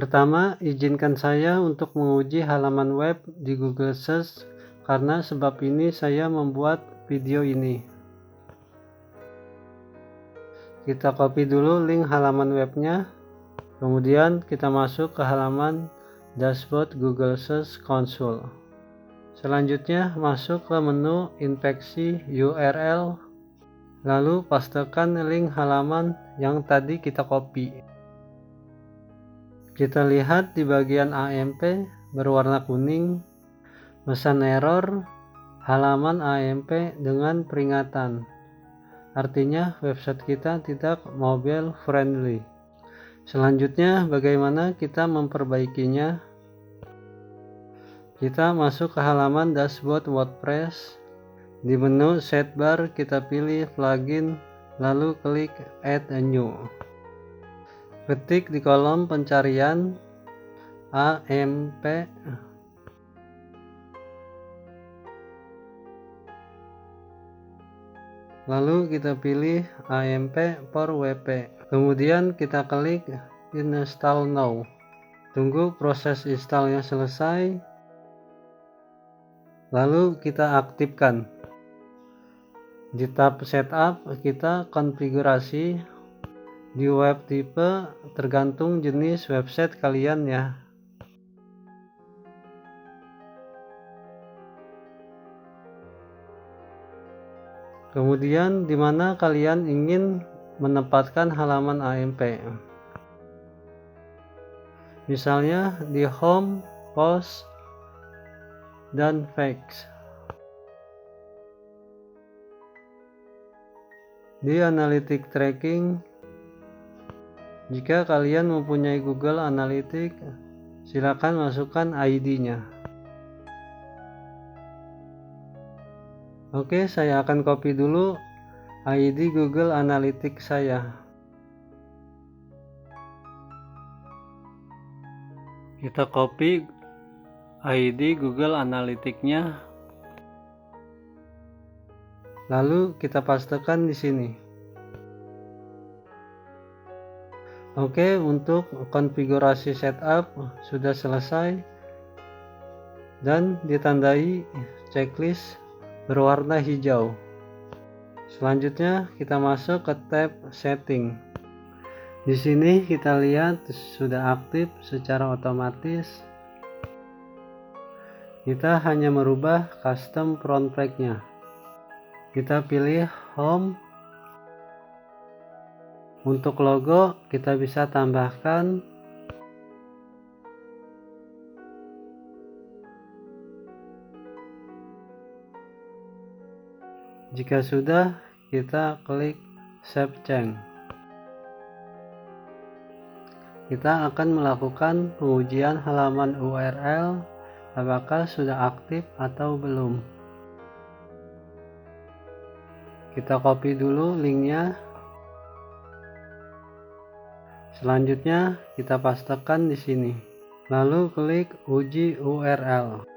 Pertama, izinkan saya untuk menguji halaman web di Google Search karena sebab ini saya membuat video ini. Kita copy dulu link halaman webnya, kemudian kita masuk ke halaman dashboard Google Search Console. Selanjutnya masuk ke menu infeksi URL, lalu pastekan link halaman yang tadi kita copy. Kita lihat di bagian AMP berwarna kuning, pesan error, halaman AMP dengan peringatan. Artinya website kita tidak mobile friendly. Selanjutnya bagaimana kita memperbaikinya? Kita masuk ke halaman dashboard WordPress. Di menu sidebar kita pilih plugin, lalu klik add a new. Ketik di kolom pencarian AMP, lalu kita pilih AMP for WP, kemudian kita klik install now. Tunggu proses installnya selesai, lalu kita aktifkan. Di tab setup kita konfigurasi di web tipe tergantung jenis website kalian ya. Kemudian di mana kalian ingin menempatkan halaman AMP. Misalnya di home, post, dan facts. Di analytic tracking, jika kalian mempunyai Google Analytics, silakan masukkan ID-nya. Oke, saya akan copy dulu ID Google Analytics saya. Kita copy ID Google Analytics-nya, lalu kita pastekan di sini. Oke, untuk konfigurasi setup sudah selesai dan ditandai checklist berwarna hijau. Selanjutnya kita masuk ke tab setting. Di sini kita lihat sudah aktif secara otomatis. Kita hanya merubah custom front page-nya. Kita pilih home. Untuk logo kita bisa tambahkan jika sudah kita klik save change. Kita akan melakukan pengujian halaman URL apakah sudah aktif atau belum. Kita copy dulu linknya. Selanjutnya kita pastekan di sini, lalu klik uji URL.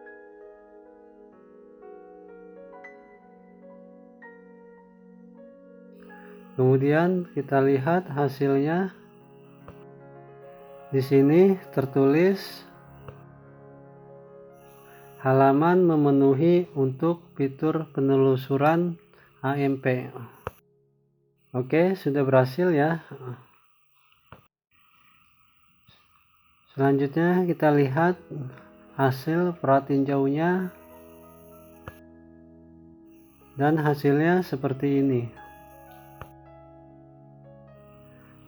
Kemudian kita lihat hasilnya. Di sini tertulis halaman memenuhi untuk fitur penelusuran AMP. Oke, sudah berhasil ya. Selanjutnya kita lihat hasil pratinjaunya, dan hasilnya seperti ini.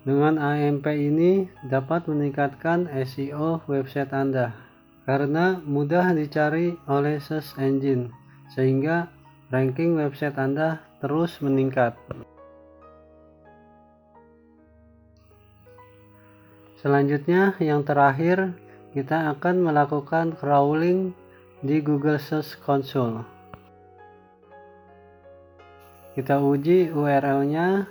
Dengan AMP ini dapat meningkatkan SEO website Anda karena mudah dicari oleh search engine sehingga ranking website Anda terus meningkat. Selanjutnya yang terakhir, kita akan melakukan crawling di Google Search Console. Kita uji URL-nya.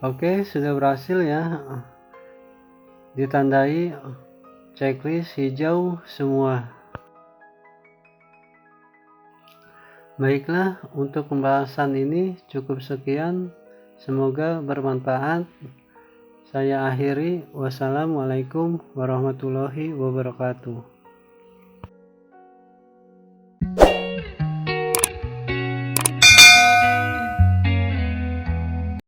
Oke, sudah berhasil ya. Ditandai checklist hijau semua. Baiklah, untuk pembahasan ini cukup sekian. Semoga bermanfaat. Saya akhiri. Wassalamualaikum warahmatullahi wabarakatuh.